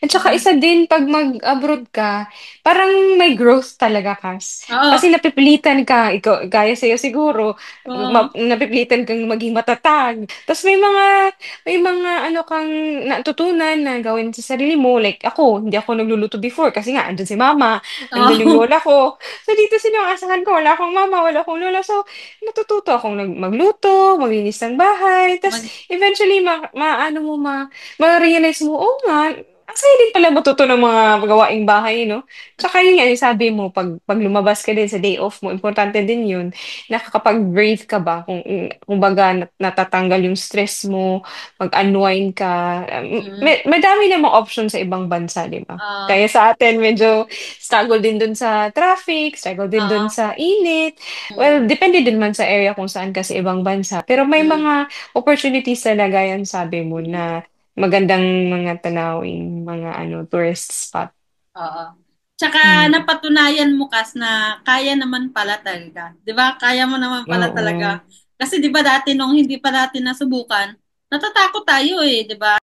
At saka Mm. isa din 'pag mag-abroad ka, parang may growth talaga Oo. kasi napipilitan ka, ikaw gaya sa'yo siguro, Oo. napipilitan kang maging matatag. Ta's may mga ano kang natutunan na gawin sa sarili mo, like ako, hindi ako nagluluto before kasi nga andiyan si mama, andun yung Oo. lola ko. So dito sino ang asahan ko, wala akong mama, wala akong lola, so natututo akong magluto, maglinis ng bahay, ta's Mag eventually maano mo ma-realize mo, oo nga, ang saya din pala matuto ng mga gawaing bahay 'no? Tsaka yun nga, yung sabi mo 'pag lumabas ka din sa day off mo, importante din yun, nakakapag-breathe ka ba kumbaga natatanggal yung stress mo, mag-unwind ka, mm. madami namang option sa ibang bansa, 'di ba? Oo. Kaya sa atin medyo struggle din dun sa traffic, struggle din dun Oo. sa init. Well, Mm. depende din man sa area kung saan ka sa ibang bansa, pero may Mm. mga opportunities talaga yan sabi mo na magandang mga tanawin, mga ano, tourist spot. Oo. Tsaka Hmm, napatunayan mo Kas na kaya naman pala talaga. 'Di ba? Kaya mo naman pala oo. talaga. Kasi 'di ba dati nung hindi pa natin nasubukan, natatakot tayo eh, 'di ba?